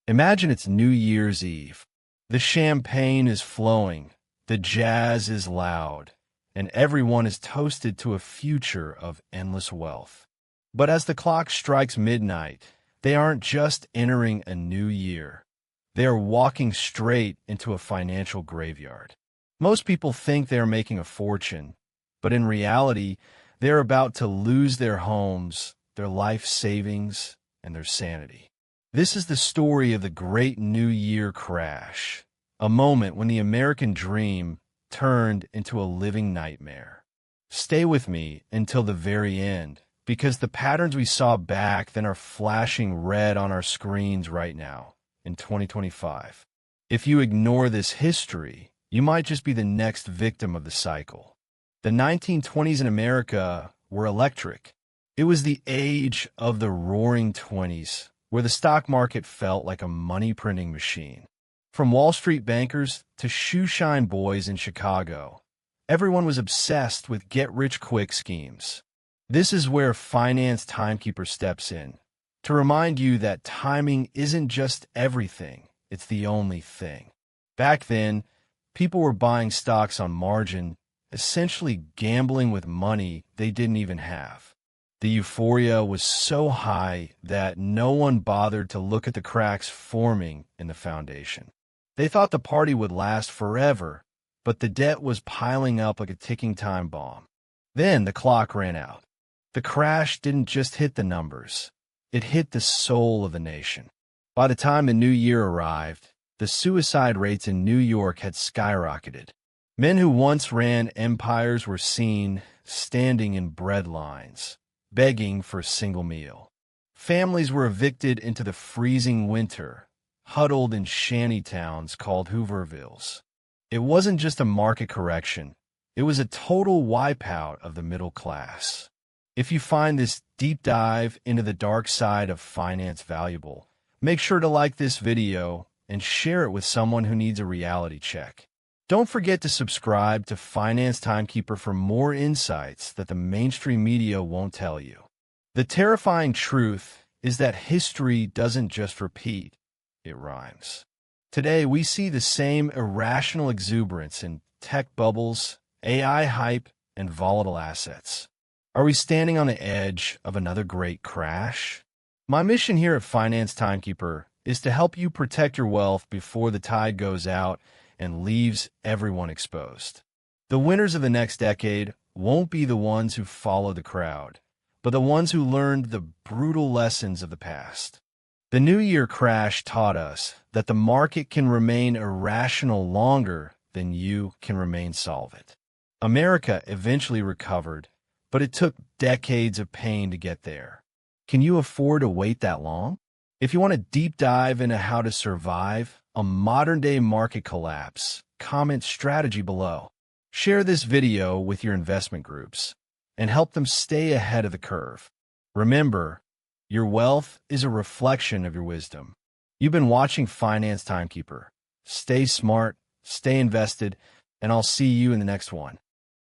Imagine it's New Year's Eve. The champagne is flowing, the jazz is loud, and everyone is toasted to a future of endless wealth. But as the clock strikes midnight, they aren't just entering a new year. They are walking straight into a financial graveyard. Most people think they are making a fortune, but in reality, they are about to lose their homes, their life savings, and their sanity. This is the story of the Great New Year crash, a moment when the American dream turned into a living nightmare. Stay with me until the very end, because the patterns we saw back then are flashing red on our screens right now, in 2025. If you ignore this history, you might just be the next victim of the cycle. The 1920s in America were electric. It was the age of the roaring 20s, where the stock market felt like a money-printing machine. From Wall Street bankers to shoeshine boys in Chicago, everyone was obsessed with get-rich-quick schemes. This is where Finance Timekeeper steps in, to remind you that timing isn't just everything, it's the only thing. Back then, people were buying stocks on margin, essentially gambling with money they didn't even have. The euphoria was so high that no one bothered to look at the cracks forming in the foundation. They thought the party would last forever, but the debt was piling up like a ticking time bomb. Then the clock ran out. The crash didn't just hit the numbers. It hit the soul of the nation. By the time the new year arrived, the suicide rates in New York had skyrocketed. Men who once ran empires were seen standing in bread lines, begging for a single meal. Families were evicted into the freezing winter, huddled in shanty towns called Hoovervilles. It wasn't just a market correction. It was a total wipeout of the middle class. If you find this deep dive into the dark side of finance valuable, make sure to like this video and share it with someone who needs a reality check. Don't forget to subscribe to Finance Timekeeper for more insights that the mainstream media won't tell you. The terrifying truth is that history doesn't just repeat, it rhymes. Today, we see the same irrational exuberance in tech bubbles, AI hype, and volatile assets. Are we standing on the edge of another great crash? My mission here at Finance Timekeeper is to help you protect your wealth before the tide goes out and leaves everyone exposed. The winners of the next decade won't be the ones who follow the crowd, but the ones who learned the brutal lessons of the past. The New Year crash taught us that the market can remain irrational longer than you can remain solvent. America eventually recovered, but it took decades of pain to get there. Can you afford to wait that long? If you want a deep dive into how to survive a modern-day market collapse, comment strategy below. Share this video with your investment groups and help them stay ahead of the curve. Remember, your wealth is a reflection of your wisdom. You've been watching Finance Timekeeper. Stay smart, stay invested, and I'll see you in the next one.